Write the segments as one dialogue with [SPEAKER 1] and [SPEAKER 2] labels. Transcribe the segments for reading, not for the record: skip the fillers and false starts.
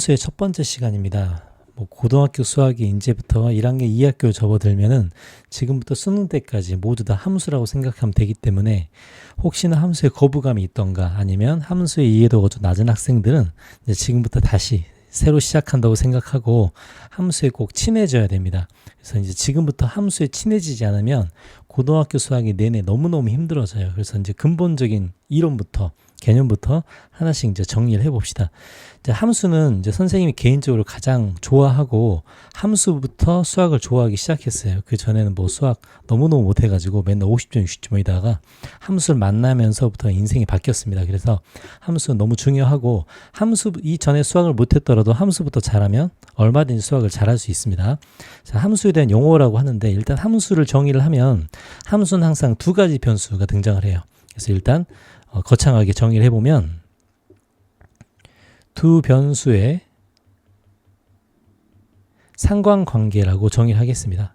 [SPEAKER 1] 수의 첫 번째 시간입니다. 고등학교 수학이 이제부터 1학년 2학교에 접어들면은 지금부터 수능 때까지 모두 다 함수라고 생각하면 되기 때문에 혹시나 함수에 거부감이 있던가 아니면 함수의 이해도가 좀 낮은 학생들은 이제 지금부터 다시 새로 시작한다고 생각하고 함수에 꼭 친해져야 됩니다. 그래서 이제 지금부터 함수에 친해지지 않으면 고등학교 수학이 내내 너무너무 힘들어져요. 그래서 이제 근본적인 이론부터 개념부터 하나씩 이제 정리를 해봅시다. 이제 함수는 이제 선생님이 개인적으로 가장 좋아하고 함수부터 수학을 좋아하기 시작했어요. 그 전에는 뭐 수학 너무너무 못해가지고 맨날 50점, 60점이다가 함수를 만나면서부터 인생이 바뀌었습니다. 그래서 함수는 너무 중요하고 함수 이전에 수학을 못했더라도 함수부터 잘하면 얼마든지 수학을 잘할 수 있습니다. 자, 함수에 대한 용어라고 하는데 일단 함수를 정의를 하면 함수는 항상 두 가지 변수가 등장을 해요. 그래서 일단 거창하게 정의를 해보면 두 변수의 상관관계라고 정의를 하겠습니다.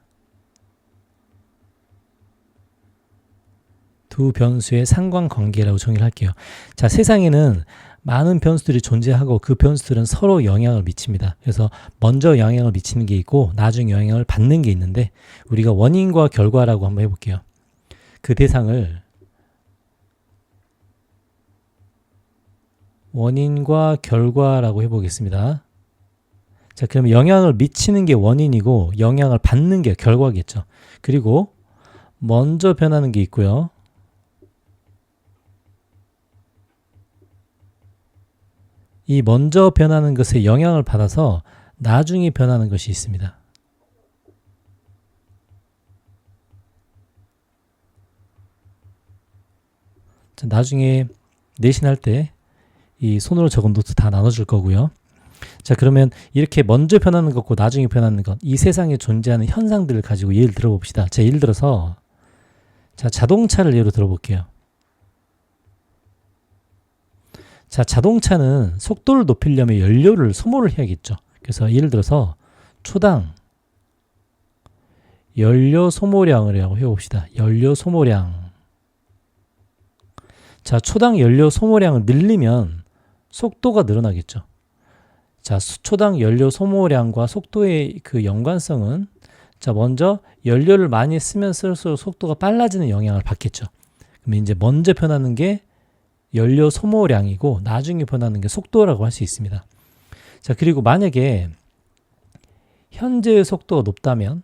[SPEAKER 1] 두 변수의 상관관계라고 정의를 할게요. 자, 세상에는 많은 변수들이 존재하고 그 변수들은 서로 영향을 미칩니다. 그래서 먼저 영향을 미치는 게 있고 나중에 영향을 받는 게 있는데 우리가 원인과 결과라고 한번 해볼게요. 그 대상을 원인과 결과라고 해보겠습니다. 자, 그러면 영향을 미치는 게 원인이고 영향을 받는 게 결과겠죠. 그리고 먼저 변하는 게 있고요. 이 먼저 변하는 것에 영향을 받아서 나중에 변하는 것이 있습니다. 자, 나중에 내신할 때 이 손으로 적은 노트 다 나눠줄 거고요. 자, 그러면 이렇게 먼저 변하는 것과 나중에 변하는 것, 이 세상에 존재하는 현상들을 가지고 예를 들어봅시다. 자, 예를 들어서 자, 자동차를 예로 들어볼게요. 자, 자동차는 속도를 높이려면 연료를 소모를 해야겠죠. 그래서 예를 들어서 초당 연료 소모량을 해봅시다. 연료 소모량. 자, 초당 연료 소모량을 늘리면 속도가 늘어나겠죠. 자, 초당 연료 소모량과 속도의 그 연관성은 자, 먼저 연료를 많이 쓰면 쓸수록 속도가 빨라지는 영향을 받겠죠. 그럼 이제 먼저 변하는 게 연료 소모량이고 나중에 변하는 게 속도라고 할 수 있습니다. 자, 그리고 만약에 현재의 속도가 높다면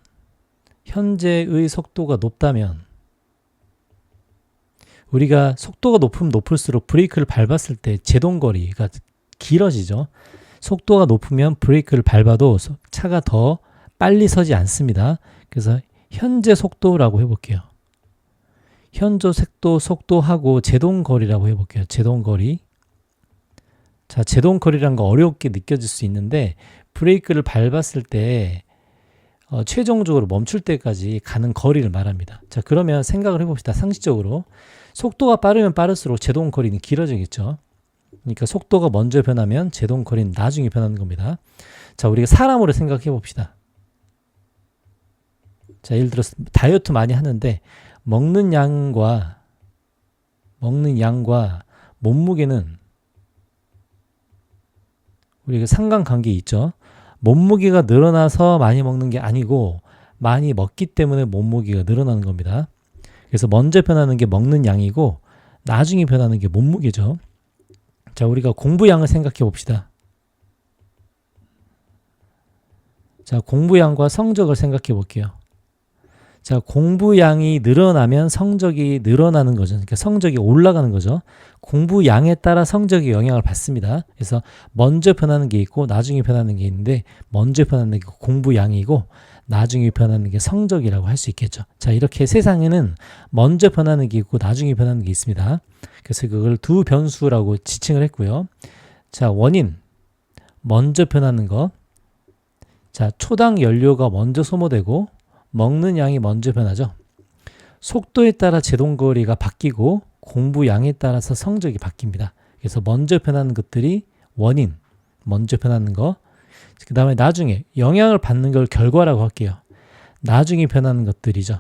[SPEAKER 1] 우리가 속도가 높으면 높을수록 브레이크를 밟았을 때 제동거리가 길어지죠. 속도가 높으면 브레이크를 밟아도 차가 더 빨리 서지 않습니다. 그래서 현재 속도라고 해볼게요. 현재 속도하고 제동거리라고 해볼게요. 제동거리. 자, 제동거리라는 거 어렵게 느껴질 수 있는데 브레이크를 밟았을 때 최종적으로 멈출 때까지 가는 거리를 말합니다. 자, 그러면 생각을 해봅시다. 상식적으로 속도가 빠르면 빠를수록 제동거리는 길어지겠죠. 그러니까 속도가 먼저 변하면 제동거리는 나중에 변하는 겁니다. 자, 우리가 사람으로 생각해 봅시다. 자, 예를 들어서 다이어트 많이 하는데 먹는 양과 몸무게는 우리가 상관관계 있죠. 몸무게가 늘어나서 많이 먹는 게 아니고 많이 먹기 때문에 몸무게가 늘어나는 겁니다. 그래서 먼저 변하는 게 먹는 양이고 나중에 변하는 게 몸무게죠. 자, 우리가 공부량을 생각해 봅시다. 자, 공부량과 성적을 생각해 볼게요. 자, 공부량이 늘어나면 성적이 늘어나는 거죠. 그러니까 성적이 올라가는 거죠. 공부량에 따라 성적이 영향을 받습니다. 그래서 먼저 변하는 게 있고 나중에 변하는 게 있는데 먼저 변하는 게 공부량이고 나중에 변하는 게 성적이라고 할 수 있겠죠. 자, 이렇게 세상에는 먼저 변하는 게 있고 나중에 변하는 게 있습니다. 그래서 그걸 두 변수라고 지칭을 했고요. 자, 원인, 먼저 변하는 것. 자, 초당 연료가 먼저 소모되고 먹는 양이 먼저 변하죠. 속도에 따라 제동거리가 바뀌고 공부량에 따라서 성적이 바뀝니다. 그래서 먼저 변하는 것들이 원인, 먼저 변하는 거. 그 다음에 나중에 영향을 받는 걸 결과라고 할게요. 나중에 변하는 것들이죠.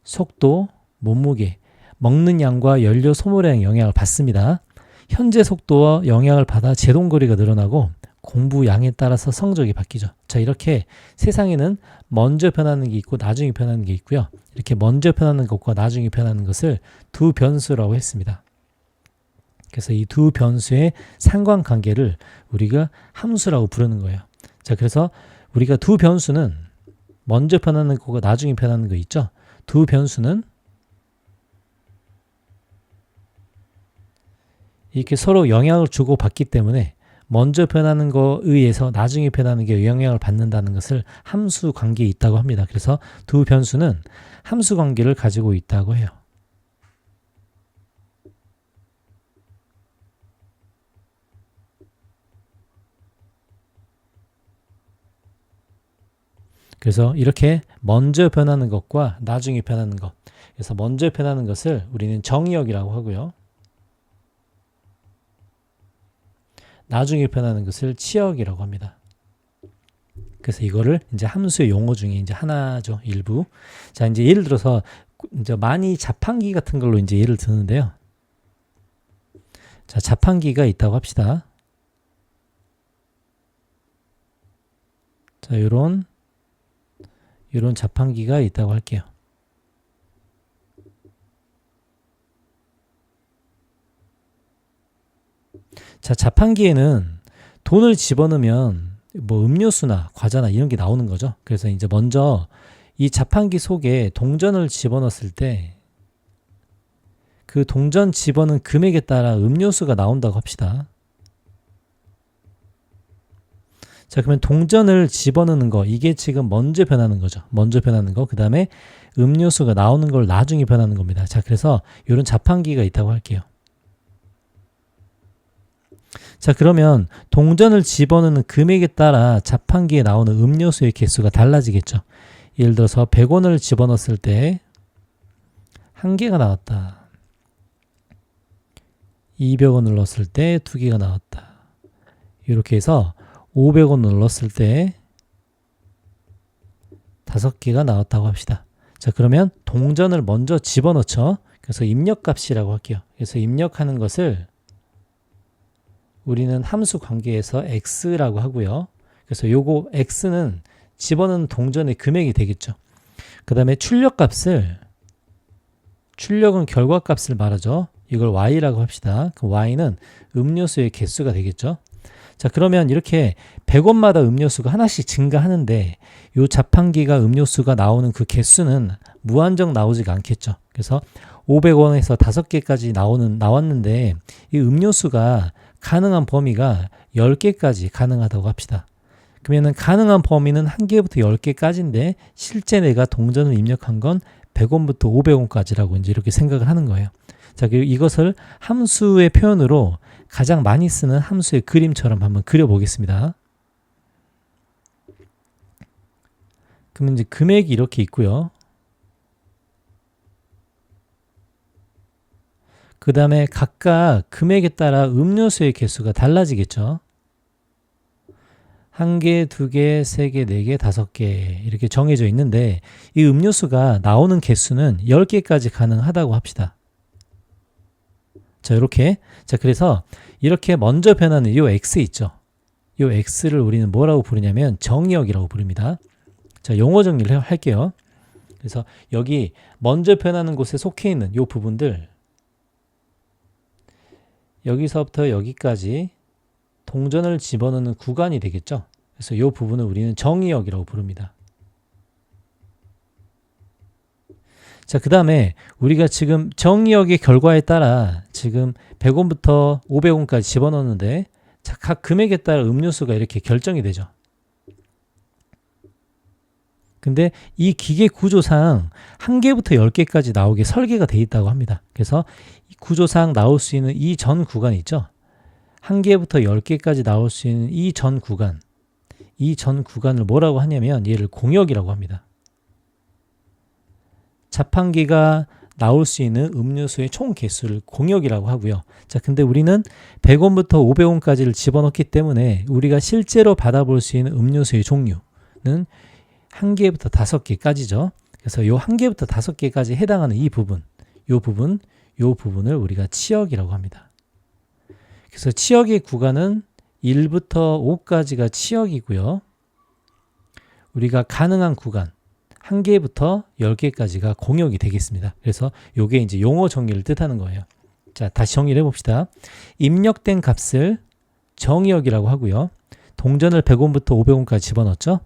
[SPEAKER 1] 속도, 몸무게, 먹는 양과 연료 소모량에 영향을 받습니다. 현재 속도와 영향을 받아 제동거리가 늘어나고 공부량에 따라서 성적이 바뀌죠. 자, 이렇게 세상에는 먼저 변하는 게 있고 나중에 변하는 게 있고요. 이렇게 먼저 변하는 것과 나중에 변하는 것을 두 변수라고 했습니다. 그래서 이 두 변수의 상관관계를 우리가 함수라고 부르는 거예요. 자, 그래서 우리가 두 변수는 먼저 변하는 거고 나중에 변하는 거 있죠. 두 변수는 이렇게 서로 영향을 주고 받기 때문에 먼저 변하는 거에 의해서 나중에 변하는 게 영향을 받는다는 것을 함수 관계에 있다고 합니다. 그래서 두 변수는 함수 관계를 가지고 있다고 해요. 그래서 이렇게 먼저 변하는 것과 나중에 변하는 것. 그래서 먼저 변하는 것을 우리는 정의역이라고 하고요. 나중에 변하는 것을 치역이라고 합니다. 그래서 이거를 이제 함수의 용어 중에 이제 하나죠. 일부. 자, 이제 예를 들어서 이제 많이 자판기 같은 걸로 이제 예를 드는데요. 자, 자판기가 있다고 합시다. 자, 요런 자판기가 있다고 할게요. 자, 자판기에는 돈을 집어넣으면 뭐 음료수나 과자나 이런 게 나오는 거죠. 그래서 이제 먼저 이 자판기 속에 동전을 집어넣었을 때 그 동전 집어넣은 금액에 따라 음료수가 나온다고 합시다. 자, 그러면 동전을 집어넣는 거, 이게 지금 먼저 변하는 거죠. 먼저 변하는 거, 그 다음에 음료수가 나오는 걸 나중에 변하는 겁니다. 자, 그래서 이런 자판기가 있다고 할게요. 자, 그러면 동전을 집어넣는 금액에 따라 자판기에 나오는 음료수의 개수가 달라지겠죠. 예를 들어서 100원을 집어넣었을 때 1개가 나왔다. 200원을 넣었을 때 2개가 나왔다. 이렇게 해서 500원을 넣었을 때 5개가 나왔다고 합시다. 자, 그러면 동전을 먼저 집어넣죠. 그래서 입력값이라고 할게요. 그래서 입력하는 것을 우리는 함수 관계에서 x라고 하고요. 그래서 요거 x는 집어넣은 동전의 금액이 되겠죠. 그 다음에 출력은 결과값을 말하죠. 이걸 y라고 합시다. 그 y는 음료수의 개수가 되겠죠. 자, 그러면 이렇게 100원마다 음료수가 하나씩 증가하는데 이 자판기가 음료수가 나오는 그 개수는 무한정 나오지가 않겠죠. 그래서 500원에서 5개까지 나왔는데 이 음료수가 가능한 범위가 10개까지 가능하다고 합시다. 그러면 가능한 범위는 1개부터 10개까지인데 실제 내가 동전을 입력한 건 100원부터 500원까지라고 이제 이렇게 생각을 하는 거예요. 자, 그리고 이것을 함수의 표현으로 가장 많이 쓰는 함수의 그림처럼 한번 그려보겠습니다. 그러면 이제 금액이 이렇게 있고요. 그 다음에 각각 금액에 따라 음료수의 개수가 달라지겠죠. 1개, 2개, 3개, 4개, 5개 이렇게 정해져 있는데 이 음료수가 나오는 개수는 10개까지 가능하다고 합시다. 자, 이렇게. 자, 그래서 이렇게 먼저 변하는 이 x 있죠. 이 x를 우리는 뭐라고 부르냐면 정의역이라고 부릅니다. 자, 용어 정리를 할게요. 그래서 여기 먼저 변하는 곳에 속해 있는 이 부분들 여기서부터 여기까지 동전을 집어넣는 구간이 되겠죠. 그래서 이 부분을 우리는 정의역이라고 부릅니다. 자, 그 다음에 우리가 지금 정의역의 결과에 따라 지금 100원부터 500원까지 집어넣는데 각 금액에 따라 음료수가 이렇게 결정이 되죠. 근데 이 기계 구조상 1개부터 10개까지 나오게 설계가 되어 있다고 합니다. 그래서 이 구조상 나올 수 있는 이 전 구간 있죠. 1개부터 10개까지 나올 수 있는 이 전 구간을 뭐라고 하냐면 얘를 공역이라고 합니다. 자판기가 나올 수 있는 음료수의 총 개수를 공역이라고 하고요. 자, 근데 우리는 100원부터 500원까지를 집어넣기 때문에 우리가 실제로 받아볼 수 있는 음료수의 종류는 1개부터 5개까지죠. 그래서 이 1개부터 5개까지 해당하는 이 부분을 우리가 치역이라고 합니다. 그래서 치역의 구간은 1부터 5까지가 치역이고요. 우리가 가능한 구간 1개부터 10개까지가 공역이 되겠습니다. 그래서 요게 이제 용어 정의를 뜻하는 거예요. 자, 다시 정리를 해봅시다. 입력된 값을 정의역이라고 하고요. 동전을 100원부터 500원까지 집어넣었죠.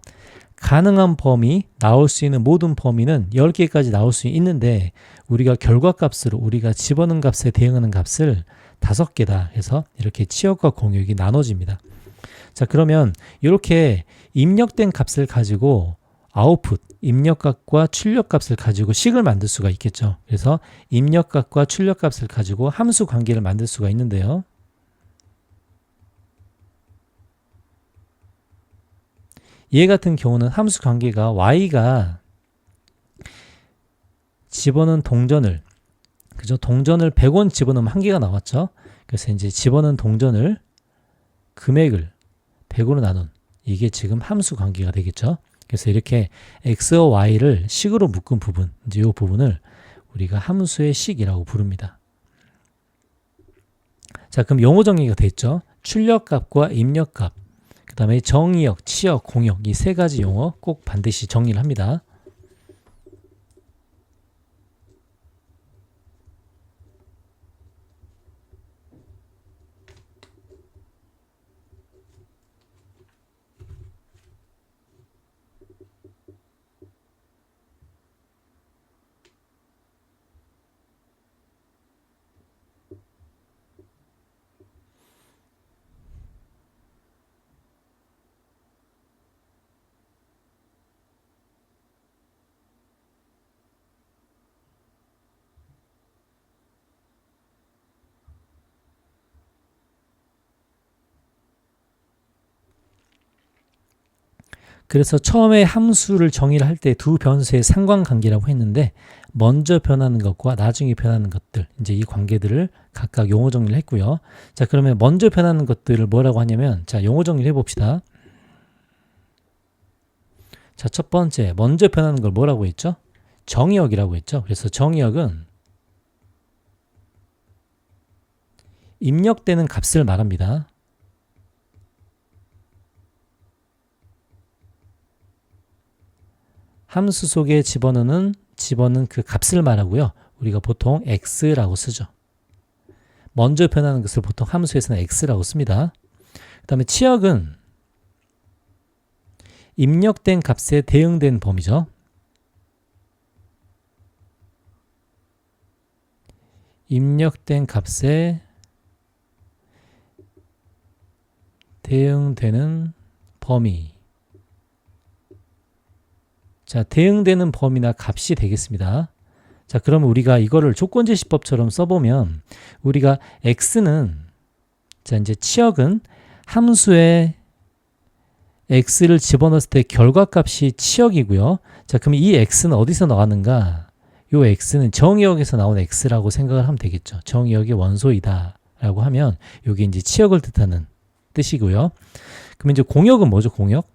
[SPEAKER 1] 가능한 범위, 나올 수 있는 모든 범위는 10개까지 나올 수 있는데 우리가 결과값으로 우리가 집어넣은 값에 대응하는 값을 5개다 해서 이렇게 치역과 공역이 나눠집니다. 자, 그러면 이렇게 입력된 값을 가지고 아웃풋, 입력값과 출력값을 가지고 식을 만들 수가 있겠죠. 그래서 입력값과 출력값을 가지고 함수 관계를 만들 수가 있는데요. 얘 같은 경우는 함수 관계가 y가 집어넣은 동전을, 그죠? 동전을 100원 집어넣으면 1개가 나왔죠. 그래서 이제 집어넣은 동전을 금액을 100으로 나눈, 이게 지금 함수 관계가 되겠죠. 그래서 이렇게 x와 y를 식으로 묶은 부분, 이제 이 부분을 우리가 함수의 식이라고 부릅니다. 자, 그럼 용어 정의가 됐죠. 출력값과 입력값, 그 다음에 정의역, 치역, 공역, 이 세 가지 용어 꼭 반드시 정리를 합니다. 그래서 처음에 함수를 정의를 할 때 두 변수의 상관관계라고 했는데 먼저 변하는 것과 나중에 변하는 것들, 이제 이 관계들을 각각 용어 정리를 했고요. 자, 그러면 먼저 변하는 것들을 뭐라고 하냐면, 자, 용어 정리를 해봅시다. 자, 첫 번째 먼저 변하는 걸 뭐라고 했죠? 정의역이라고 했죠. 그래서 정의역은 입력되는 값을 말합니다. 함수 속에 집어넣은 그 값을 말하고요. 우리가 보통 x라고 쓰죠. 먼저 변하는 것을 보통 함수에서는 x라고 씁니다. 그 다음에 치역은 입력된 값에 대응된 범위죠. 입력된 값에 대응되는 범위. 자, 대응되는 범위나 값이 되겠습니다. 자, 그러면 우리가 이거를 조건제시법처럼 써보면 우리가 x는, 자, 이제 치역은 함수에 x를 집어넣었을 때 결과값이 치역이고요. 자, 그럼 이 x는 어디서 나왔는가? 요 x는 정의역에서 나온 x라고 생각을 하면 되겠죠. 정의역의 원소이다 라고 하면 요게 이제 치역을 뜻하는 뜻이고요. 그럼 이제 공역은 뭐죠? 공역?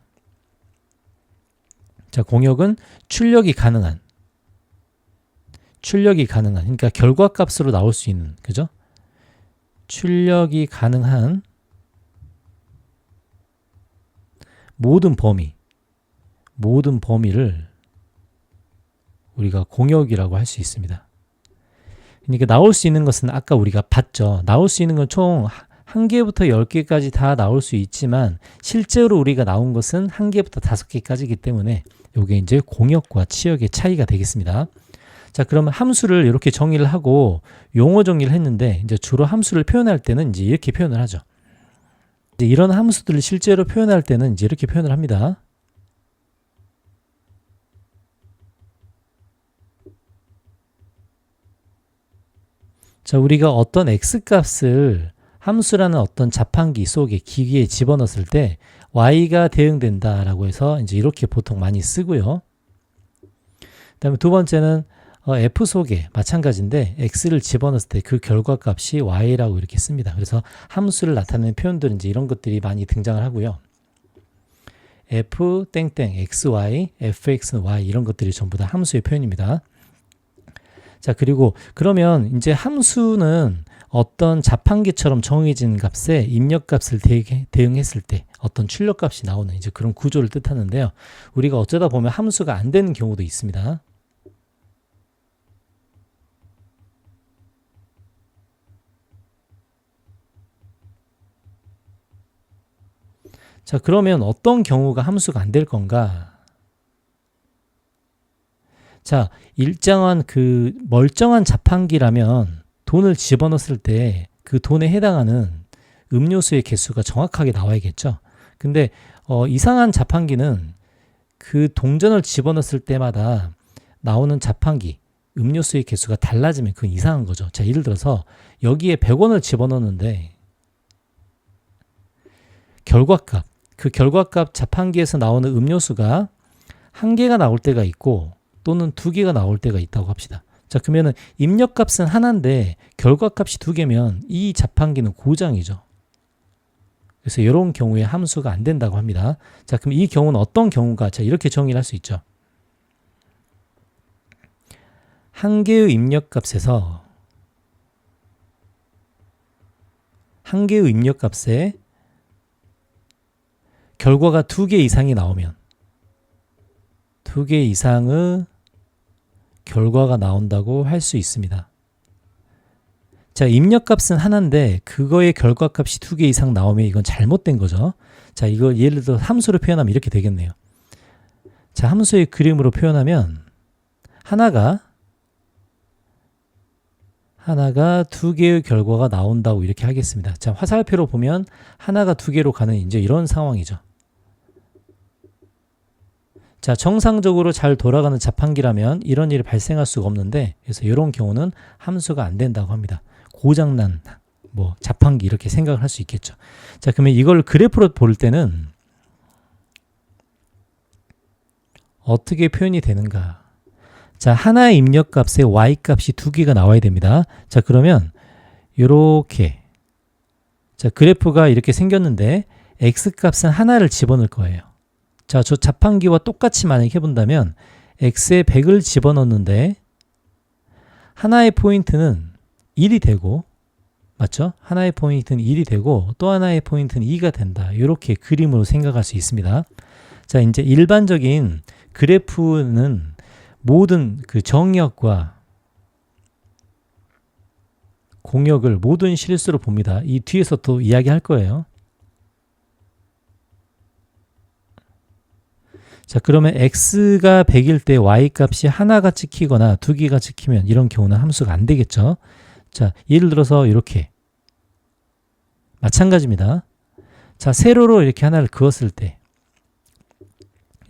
[SPEAKER 1] 자, 공역은 출력이 가능한, 그러니까 결과값으로 나올 수 있는, 그죠? 출력이 가능한 모든 범위를 우리가 공역이라고 할 수 있습니다. 그러니까 나올 수 있는 것은 아까 우리가 봤죠. 나올 수 있는 건 총 1개부터 10개까지 다 나올 수 있지만 실제로 우리가 나온 것은 1개부터 5개까지이기 때문에 이게 이제 공역과 치역의 차이가 되겠습니다. 자, 그러면 함수를 이렇게 정의를 하고 용어 정리를 했는데 이제 주로 함수를 표현할 때는 이제 이렇게 표현을 하죠. 이제 이런 함수들을 실제로 표현할 때는 이제 이렇게 표현을 합니다. 자, 우리가 어떤 x값을 함수라는 어떤 자판기 속에 기기에 집어넣었을 때 y가 대응된다라고 해서 이제 이렇게 보통 많이 쓰고요. 그다음에 두 번째는 f 속에 마찬가지인데 x를 집어넣었을 때 그 결과값이 y라고 이렇게 씁니다. 그래서 함수를 나타내는 표현들은 이제 이런 것들이 많이 등장을 하고요. f 땡땡 xy, fx는 y 이런 것들이 전부 다 함수의 표현입니다. 자, 그리고 그러면 이제 함수는 어떤 자판기처럼 정해진 값에 입력값을 대응했을 때 어떤 출력값이 나오는 이제 그런 구조를 뜻하는데요. 우리가 어쩌다 보면 함수가 안 되는 경우도 있습니다. 자, 그러면 어떤 경우가 함수가 안 될 건가? 자, 일정한 그 멀쩡한 자판기라면 돈을 집어넣었을 때 그 돈에 해당하는 음료수의 개수가 정확하게 나와야겠죠. 근데 이상한 자판기는 그 동전을 집어넣었을 때마다 나오는 자판기 음료수의 개수가 달라지면 그건 이상한 거죠. 자, 예를 들어서 여기에 100원을 집어넣었는데 결과값, 그 결과값 자판기에서 나오는 음료수가 한 개가 나올 때가 있고 또는 두 개가 나올 때가 있다고 합시다. 자, 그러면은 입력값은 하나인데 결과값이 두 개면 이 자판기는 고장이죠. 그래서 이런 경우에 함수가 안 된다고 합니다. 자, 그럼 이 경우는 어떤 경우가? 자, 이렇게 정의를 할 수 있죠. 한 개의 입력값에서 한 개의 입력값에 결과가 두 개 이상이 나오면 두 개 이상의 결과가 나온다고 할 수 있습니다. 자, 입력값은 하나인데 그거의 결과값이 두 개 이상 나오면 이건 잘못된 거죠. 자, 이걸 예를 들어 함수로 표현하면 이렇게 되겠네요. 자, 함수의 그림으로 표현하면 하나가 두 개의 결과가 나온다고 이렇게 하겠습니다. 자, 화살표로 보면 하나가 두 개로 가는 이제 이런 상황이죠. 자, 정상적으로 잘 돌아가는 자판기라면 이런 일이 발생할 수가 없는데, 그래서 이런 경우는 함수가 안 된다고 합니다. 고장난 자판기 이렇게 생각을 할 수 있겠죠. 자, 그러면 이걸 그래프로 볼 때는 어떻게 표현이 되는가? 자, 하나의 입력값에 y값이 두 개가 나와야 됩니다. 자, 그러면 이렇게 자, 그래프가 이렇게 생겼는데 x값은 하나를 집어넣을 거예요. 자, 저 자판기와 똑같이 만약에 해본다면 x에 100을 집어넣는데 하나의 포인트는 1이 되고, 맞죠? 하나의 포인트는 1이 되고 또 하나의 포인트는 2가 된다. 이렇게 그림으로 생각할 수 있습니다. 자, 이제 일반적인 그래프는 모든 그 정역과 공역을 모든 실수로 봅니다. 이 뒤에서 또 이야기할 거예요. 자, 그러면 x가 100일 때 y값이 하나가 찍히거나 두 개가 찍히면 이런 경우는 함수가 안 되겠죠. 자, 예를 들어서 이렇게 마찬가지입니다. 자, 세로로 이렇게 하나를 그었을 때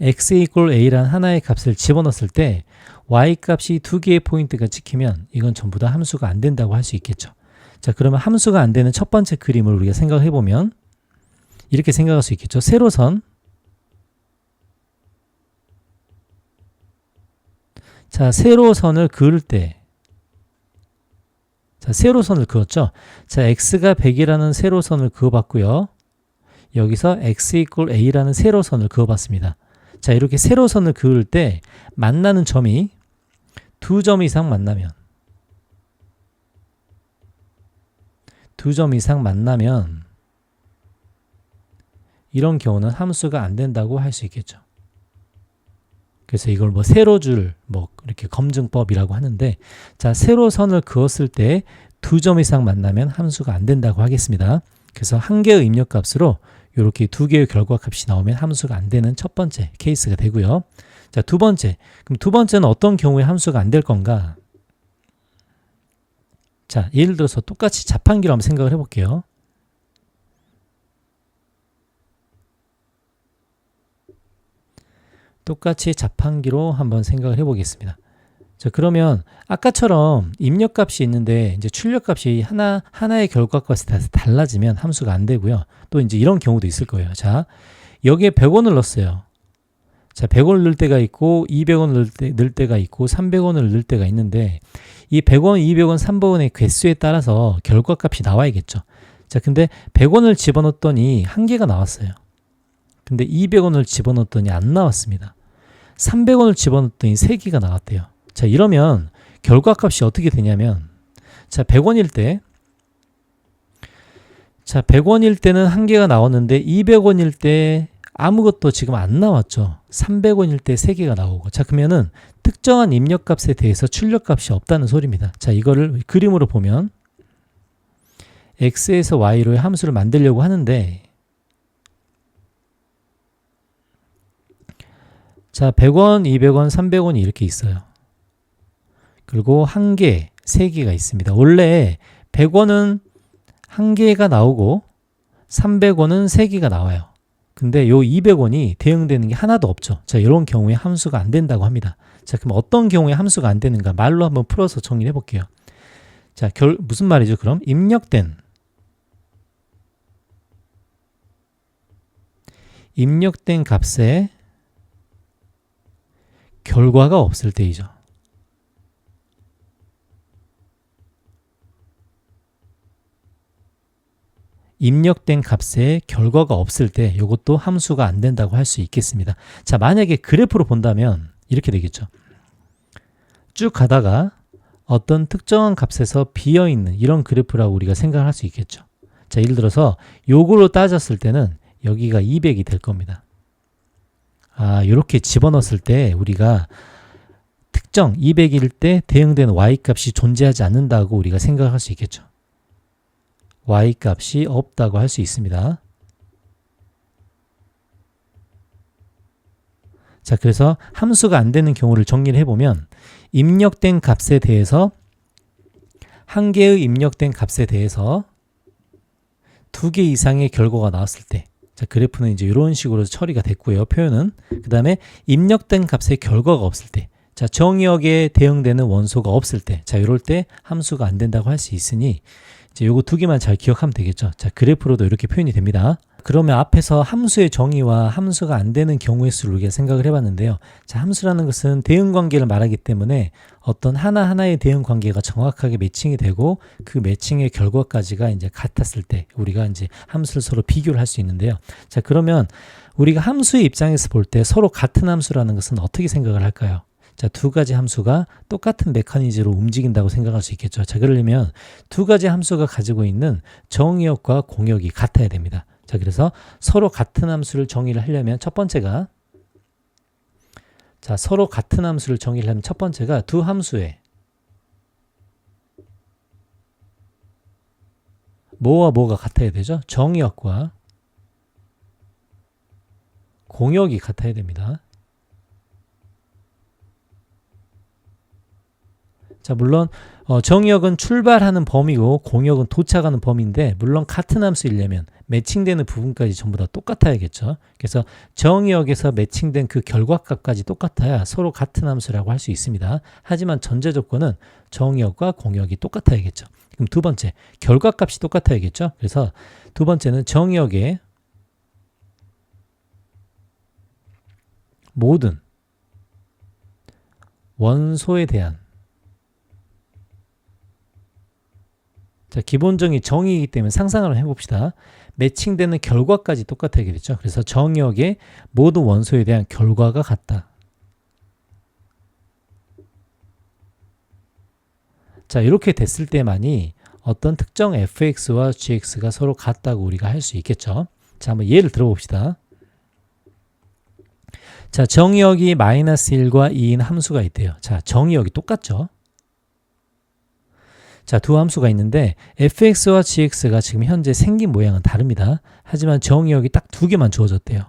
[SPEAKER 1] x = a라는 하나의 값을 집어넣었을 때 y값이 두 개의 포인트가 찍히면 이건 전부 다 함수가 안 된다고 할 수 있겠죠. 자, 그러면 함수가 안 되는 첫 번째 그림을 우리가 생각해 보면 이렇게 생각할 수 있겠죠. 세로선, 자, 세로선을 그을 때, 자, 세로선을 그었죠. 자, x가 100이라는 세로선을 그어봤고요. 여기서 x = a라는 세로선을 그어봤습니다. 자, 이렇게 세로선을 그을 때 만나는 점이 두 점 이상 만나면 이런 경우는 함수가 안 된다고 할 수 있겠죠. 그래서 이걸 세로줄 이렇게 검증법이라고 하는데, 자, 세로선을 그었을 때 두 점 이상 만나면 함수가 안 된다고 하겠습니다. 그래서 한 개의 입력값으로 이렇게 두 개의 결과값이 나오면 함수가 안 되는 첫 번째 케이스가 되고요. 자, 두 번째. 그럼 두 번째는 어떤 경우에 함수가 안 될 건가? 자, 예를 들어서 똑같이 자판기로 한번 생각을 해볼게요. 똑같이 자판기로 한번 생각을 해보겠습니다. 자, 그러면 아까처럼 입력값이 있는데 이제 출력값이 하나의 결과값이 달라지면 함수가 안 되고요. 또 이제 이런 경우도 있을 거예요. 자, 여기에 100원을 넣었어요. 자, 100원을 넣을 때가 있고 200원을 넣을 때가 있고 300원을 넣을 때가 있는데 이 100원, 200원, 300원의 개수에 따라서 결과값이 나와야겠죠. 자, 근데 100원을 집어넣었더니 한 개가 나왔어요. 근데 200원을 집어넣었더니 안 나왔습니다. 300원을 집어넣었더니 3개가 나왔대요. 자, 이러면 결과값이 어떻게 되냐면, 자, 100원일 때 자, 100원일 때는 한 개가 나왔는데 200원일 때 아무것도 지금 안 나왔죠. 300원일 때 3개가 나오고. 자, 그러면은 특정한 입력값에 대해서 출력값이 없다는 소리입니다. 자, 이거를 그림으로 보면 x에서 y로의 함수를 만들려고 하는데, 자, 100원, 200원, 300원이 이렇게 있어요. 그리고 1개, 3개가 있습니다. 원래 100원은 1개가 나오고 300원은 3개가 나와요. 근데 요 200원이 대응되는 게 하나도 없죠. 자, 이런 경우에 함수가 안 된다고 합니다. 자, 그럼 어떤 경우에 함수가 안 되는가? 말로 한번 풀어서 정리해 볼게요. 자, 무슨 말이죠? 그럼 입력된 값에 결과가 없을 때이죠. 입력된 값에 결과가 없을 때 이것도 함수가 안 된다고 할 수 있겠습니다. 자, 만약에 그래프로 본다면 이렇게 되겠죠. 쭉 가다가 어떤 특정한 값에서 비어있는 이런 그래프라고 우리가 생각할 수 있겠죠. 자, 예를 들어서 요걸로 따졌을 때는 여기가 200이 될 겁니다. 아, 이렇게 집어넣었을 때 우리가 특정 200일 때 대응되는 y값이 존재하지 않는다고 우리가 생각할 수 있겠죠. y값이 없다고 할 수 있습니다. 자, 그래서 함수가 안 되는 경우를 정리를 해보면 입력된 값에 대해서 한 개의 입력된 값에 대해서 2개 이상의 결과가 나왔을 때, 자, 그래프는 이제 이런 식으로 처리가 됐고요. 표현은. 그 다음에 입력된 값에 결과가 없을 때, 자, 정의역에 대응되는 원소가 없을 때, 자, 이럴 때 함수가 안 된다고 할 수 있으니 이제 요거 2개만 잘 기억하면 되겠죠. 자, 그래프로도 이렇게 표현이 됩니다. 그러면 앞에서 함수의 정의와 함수가 안 되는 경우의 수를 우리가 생각을 해봤는데요. 자, 함수라는 것은 대응 관계를 말하기 때문에 어떤 하나하나의 대응 관계가 정확하게 매칭이 되고 그 매칭의 결과까지가 이제 같았을 때 우리가 이제 함수를 서로 비교를 할 수 있는데요. 자, 그러면 우리가 함수의 입장에서 볼 때 서로 같은 함수라는 것은 어떻게 생각을 할까요? 자, 2가지 함수가 똑같은 메커니즘으로 움직인다고 생각할 수 있겠죠. 자, 그러려면 2가지 함수가 가지고 있는 정의역과 공역이 같아야 됩니다. 자, 그래서 서로 같은 함수를 정의를 하려면 첫 번째가, 자, 서로 같은 함수를 정의를 하면 첫 번째가 두 함수의 뭐와 뭐가 같아야 되죠? 정의역과 공역이 같아야 됩니다. 자, 물론 정의역은 출발하는 범위고 공역은 도착하는 범위인데 물론 같은 함수이려면 매칭되는 부분까지 전부 다 똑같아야겠죠. 그래서 정의역에서 매칭된 그 결과값까지 똑같아야 서로 같은 함수라고 할 수 있습니다. 하지만 전제 조건은 정의역과 공역이 똑같아야겠죠. 그럼 두 번째, 결과값이 똑같아야겠죠. 그래서 두 번째는 정의역의 모든 원소에 대한, 자, 기본적인 정의이기 때문에 상상을 해봅시다. 매칭되는 결과까지 똑같아야겠죠. 그래서 정의역의 모든 원소에 대한 결과가 같다. 자, 이렇게 됐을 때만이 어떤 특정 fx와 gx가 서로 같다고 우리가 할 수 있겠죠. 자, 한번 예를 들어봅시다. 자, 정의역이 -1과 2인 함수가 있대요. 자, 정의역이 똑같죠. 자, 두 함수가 있는데 fx와 gx가 지금 현재 생긴 모양은 다릅니다. 하지만 정의역이 딱 2개만 주어졌대요.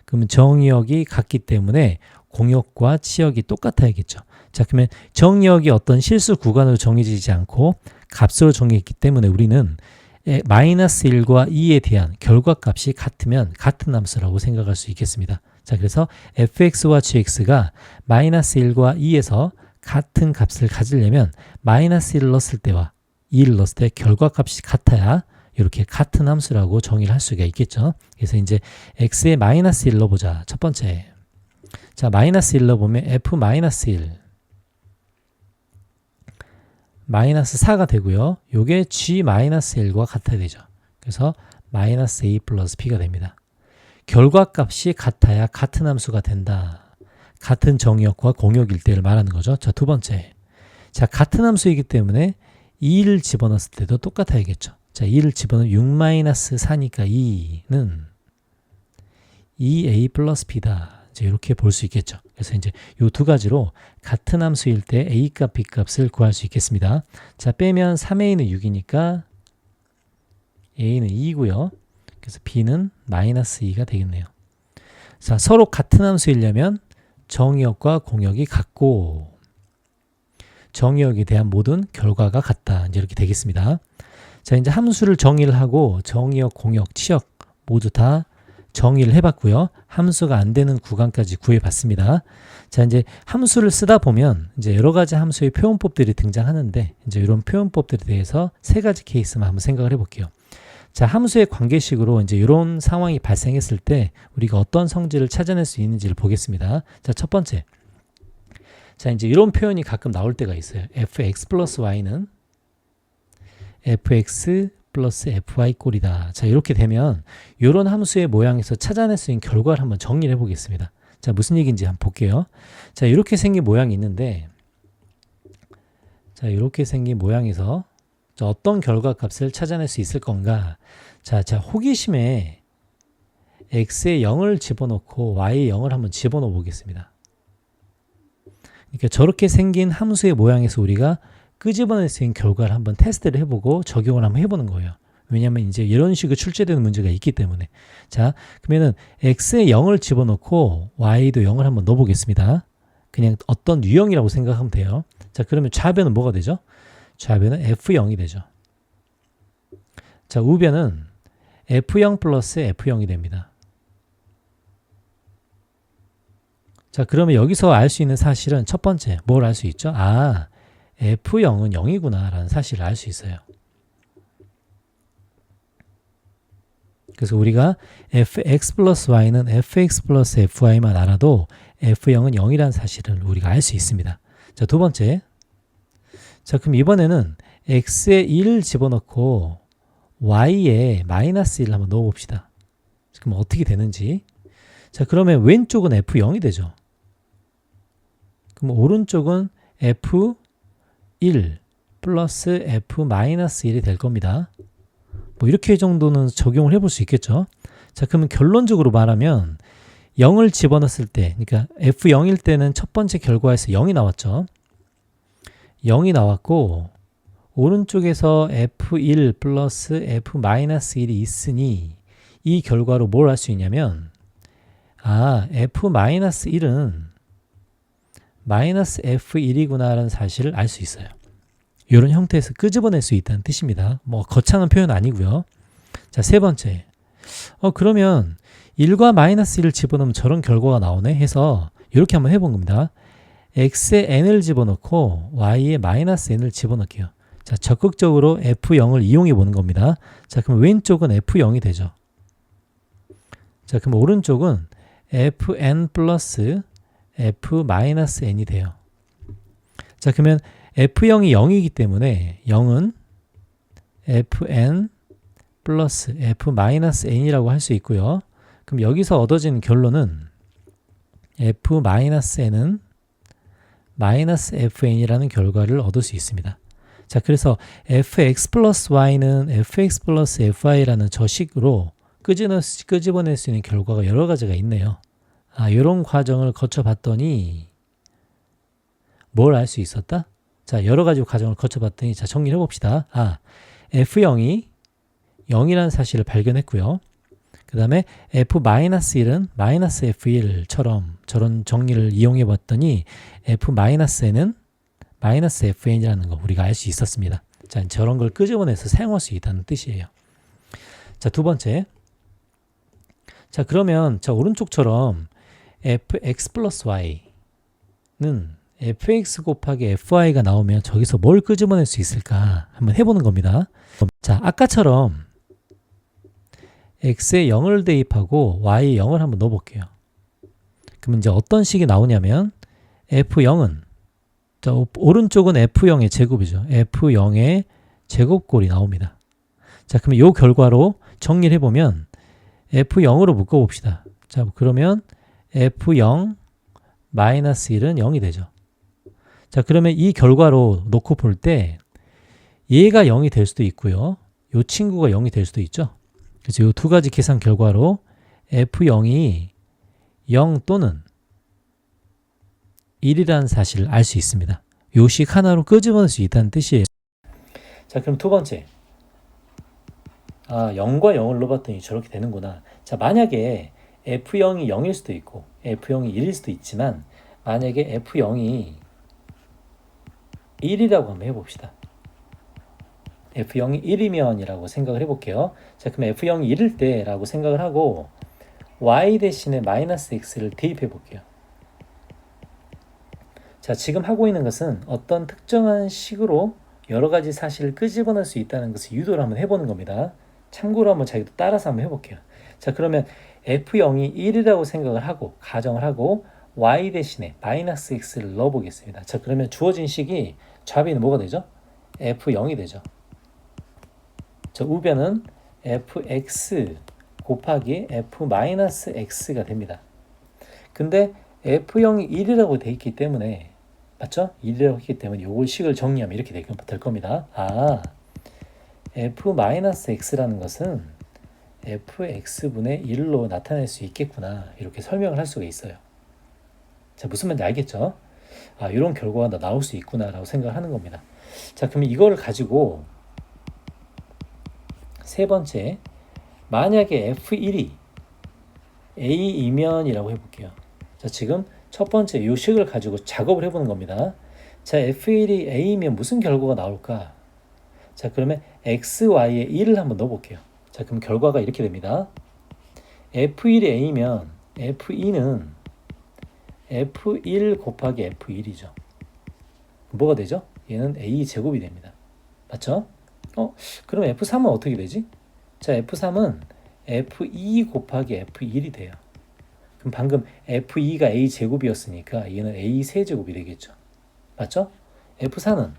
[SPEAKER 1] 그러면 정의역이 같기 때문에 공역과 치역이 똑같아야겠죠. 자, 그러면 정의역이 어떤 실수 구간으로 정해지지 않고 값으로 정해있기 때문에 우리는 -1과 2에 대한 결과값이 같으면 같은 함수라고 생각할 수 있겠습니다. 자, 그래서 fx와 gx가 -1과 2에서 같은 값을 가지려면 -1을 넣었을 때와 2를 넣었을 때 결과값이 같아야 이렇게 같은 함수라고 정의를 할 수가 있겠죠. 그래서 이제 x에 -1 넣어보자. 첫 번째. 자, -1 넣어보면 f -1 -4가 되고요. 요게 g-1과 같아야 되죠. 그래서 -a 플러스 b가 됩니다. 결과값이 같아야 같은 함수가 된다. 같은 정의역과 공역일 때를 말하는 거죠. 자, 두 번째. 자, 같은 함수이기 때문에 2를 집어넣었을 때도 똑같아야겠죠. 자, 2를 집어넣으면 6-4니까 2는 2a 플러스 b다. 이제 이렇게 볼 수 있겠죠. 그래서 이제 이 두 가지로 같은 함수일 때 a 값, b 값을 구할 수 있겠습니다. 자, 빼면 3a는 6이니까 a는 2고요. 그래서 b는 -2가 되겠네요. 자, 서로 같은 함수이려면 정의역과 공역이 같고 정의역에 대한 모든 결과가 같다. 이제 이렇게 되겠습니다. 자, 이제 함수를 정의를 하고 정의역, 공역, 치역 모두 다 정의를 해봤고요. 함수가 안 되는 구간까지 구해봤습니다. 자, 이제 함수를 쓰다 보면 이제 여러 가지 함수의 표현법들이 등장하는데 이제 이런 표현법들에 대해서 세 가지 케이스만 한번 생각을 해볼게요. 자, 함수의 관계식으로 이제 이런 상황이 발생했을 때 우리가 어떤 성질을 찾아낼 수 있는지를 보겠습니다. 자, 첫 번째. 자, 이제 이런 표현이 가끔 나올 때가 있어요. fx 플러스 y는 fx 플러스 fy 꼴이다. 자, 이렇게 되면 이런 함수의 모양에서 찾아낼 수 있는 결과를 한번 정리를 해보겠습니다. 자, 무슨 얘기인지 한번 볼게요. 자, 이렇게 생긴 모양이 있는데 자, 이렇게 생긴 모양에서 자, 어떤 결과 값을 찾아낼 수 있을 건가? 자, 호기심에 x에 0을 집어넣고 y에 0을 한번 집어넣어 보겠습니다. 그러니까 저렇게 생긴 함수의 모양에서 우리가 끄집어낼 수 있는 결과를 한번 테스트를 해보고 적용을 한번 해보는 거예요. 왜냐하면 이제 이런 식으로 출제되는 문제가 있기 때문에. 자, 그러면은 x에 0을 집어넣고 y도 0을 한번 넣어보겠습니다. 그냥 어떤 유형이라고 생각하면 돼요. 자, 그러면 좌변은 뭐가 되죠? 좌변은 f0이 되죠. 자, 우변은 f0 플러스 f0이 됩니다. 자, 그러면 여기서 알 수 있는 사실은 첫 번째, 뭘 알 수 있죠? 아, f0은 0이구나 라는 사실을 알 수 있어요. 그래서 우리가 fx 플러스 y는 fx 플러스 fy만 알아도 f0은 0이라는 사실을 우리가 알 수 있습니다. 자, 두 번째. 자, 그럼 이번에는 x에 1을 집어넣고 y에 -1을 한번 넣어봅시다. 그럼 어떻게 되는지. 자, 그러면 왼쪽은 f0이 되죠. 그럼 오른쪽은 f1 플러스 f-1이 될 겁니다. 뭐 이렇게 정도는 적용을 해볼 수 있겠죠. 자, 그러면 결론적으로 말하면 0을 집어넣었을 때, 그러니까 f0일 때는 첫 번째 결과에서 0이 나왔죠. 0이 나왔고 오른쪽에서 f1 플러스 f-1이 있으니 이 결과로 뭘 할 수 있냐면 아, f-1은 -f1이구나 라는 사실을 알 수 있어요. 이런 형태에서 끄집어낼 수 있다는 뜻입니다. 뭐 거창한 표현 아니고요. 자, 세 번째. 그러면 1과 -1을 집어넣으면 저런 결과가 나오네 해서 이렇게 한번 해본 겁니다. x에 n을 집어넣고 y에 -n을 집어넣게요. 자, 적극적으로 f0을 이용해 보는 겁니다. 자, 그럼 왼쪽은 f0이 되죠. 자, 그럼 오른쪽은 fn 플러스 f-n이 돼요. 자, 그러면 f0이 0이기 때문에 0은 fn 플러스 f-n이라고 할 수 있고요. 그럼 여기서 얻어지는 결론은 f-n은 -fn이라는 결과를 얻을 수 있습니다. 자, 그래서 fx 플러스 y는 fx 플러스 fy라는 저 식으로 끄집어낼 수 있는 결과가 여러 가지가 있네요. 아, 이런 과정을 거쳐봤더니 뭘 알 수 있었다? 자, 여러 가지 과정을 거쳐봤더니 자, 정리를 해봅시다. 아, f0이 0이라는 사실을 발견했고요. 그 다음에 f-1은 -f1처럼 저런 정리를 이용해 봤더니 f-n은 -fn이라는 거 우리가 알 수 있었습니다. 자, 저런 걸 끄집어내서 사용할 수 있다는 뜻이에요. 자, 두 번째. 자, 그러면 저 오른쪽처럼 fx 플러스 y는 fx 곱하기 fy가 나오면 저기서 뭘 끄집어낼 수 있을까 한번 해보는 겁니다. 자, 아까처럼 x에 0을 대입하고 y에 0을 한번 넣어볼게요. 그러면 이제 어떤 식이 나오냐면 f0은 자, 오른쪽은 f0의 제곱이죠. f0의 제곱꼴이 나옵니다. 자, 그러면 이 결과로 정리를 해보면 f0으로 묶어봅시다. 자, 그러면 f0 -1은 0이 되죠. 자, 그러면 이 결과로 놓고 볼 때 얘가 0이 될 수도 있고요. 요 친구가 0이 될 수도 있죠. 그래서 요 두 가지 계산 결과로 F0이 0 또는 1이라는 사실을 알 수 있습니다. 요 식 하나로 끄집어낼 수 있다는 뜻이에요. 자, 그럼 두 번째. 0과 0을 넣어봤더니 저렇게 되는구나. 자, 만약에 F0이 0일 수도 있고 F0이 1일 수도 있지만 만약에 F0이 1이라고 한번 해봅시다. F0이 1이면이라고 생각을 해볼게요. 자, 그럼 F0이 1일 때라고 생각을 하고 y 대신에 마이너스 x를 대입해 볼게요. 자, 지금 하고 있는 것은 어떤 특정한 식으로 여러 가지 사실을 끄집어낼 수 있다는 것을 유도를 한번 해보는 겁니다. 참고로 한번 자기도 따라서 한번 해볼게요. 자, 그러면 F0이 1이라고 생각을 하고 가정을 하고 y 대신에 마이너스 x를 넣어보겠습니다. 자, 그러면 주어진 식이 좌변은 뭐가 되죠? F0이 되죠. 자, 우변은 fx 곱하기 f-x가 됩니다. 근데 f0이 1이라고 돼 있기 때문에 맞죠? 1이라고 했기 때문에 요걸 식을 정리하면 이렇게 될 겁니다. f-x라는 것은 fx분의 1로 나타낼 수 있겠구나. 이렇게 설명을 할 수가 있어요. 자, 무슨 말인지 알겠죠? 이런 결과가 나올 수 있구나 라고 생각을 하는 겁니다. 자, 그러면 이거를 가지고 세 번째, 만약에 f1이 a이면이라고 해볼게요. 자, 지금 첫 번째 이 식을 가지고 작업을 해보는 겁니다. 자, f1이 a이면 무슨 결과가 나올까? 자, 그러면 x, y에 1을 한번 넣어볼게요. 자, 그럼 결과가 이렇게 됩니다. f1이 a면 f2는 f1 곱하기 f1이죠. 뭐가 되죠? 얘는 a 제곱이 됩니다. 맞죠? 그럼 F3은 어떻게 되지? 자, F3은 F2 곱하기 F1이 돼요. 그럼 방금 F2가 A 제곱이었으니까 얘는 A 세제곱이 되겠죠. 맞죠? F4는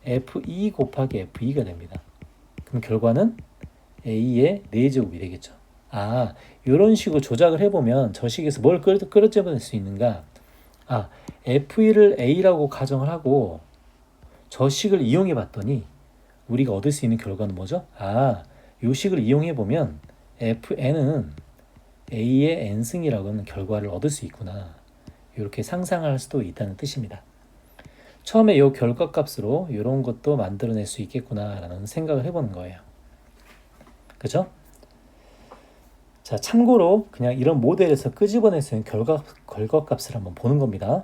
[SPEAKER 1] F2 곱하기 F2가 됩니다. 그럼 결과는 A의 4제곱이 되겠죠. 이런 식으로 조작을 해보면 저 식에서 뭘 끌어집어낼 수 있는가? F1을 A라고 가정을 하고 저 식을 이용해 봤더니 우리가 얻을 수 있는 결과는 뭐죠? 이 식을 이용해 보면 fn은 a의 n승이라고 하는 결과를 얻을 수 있구나. 이렇게 상상할 수도 있다는 뜻입니다. 처음에 이 결과값으로 이런 것도 만들어낼 수 있겠구나라는 생각을 해보는 거예요. 그죠? 자, 참고로 그냥 이런 모델에서 끄집어낼 수 있는 결과값을 한번 보는 겁니다.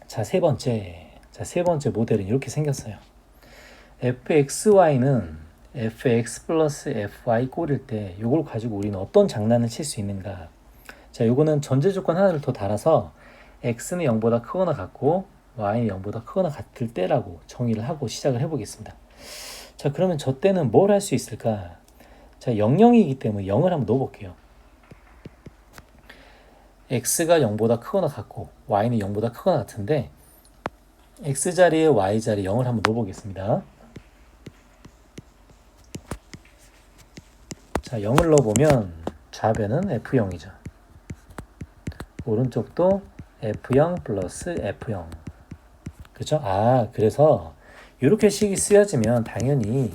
[SPEAKER 1] 자, 세 번째 모델은 이렇게 생겼어요. fxy는 fx 플러스 fy 꼴일 때 이걸 가지고 우리는 어떤 장난을 칠 수 있는가? 자, 요거는 전제 조건 하나를 더 달아서 x는 0보다 크거나 같고 y는 0보다 크거나 같을 때라고 정의를 하고 시작을 해보겠습니다. 자, 그러면 저 때는 뭘 할 수 있을까? 자, 00이기 때문에 0을 한번 넣어볼게요. x가 0보다 크거나 같고 y는 0보다 크거나 같은데 x자리에 y자리에 0을 한번 넣어보겠습니다. 자, 0을 넣어보면 좌변은 f0이죠. 오른쪽도 f0 플러스 f0. 그죠? 그래서 이렇게 식이 쓰여지면 당연히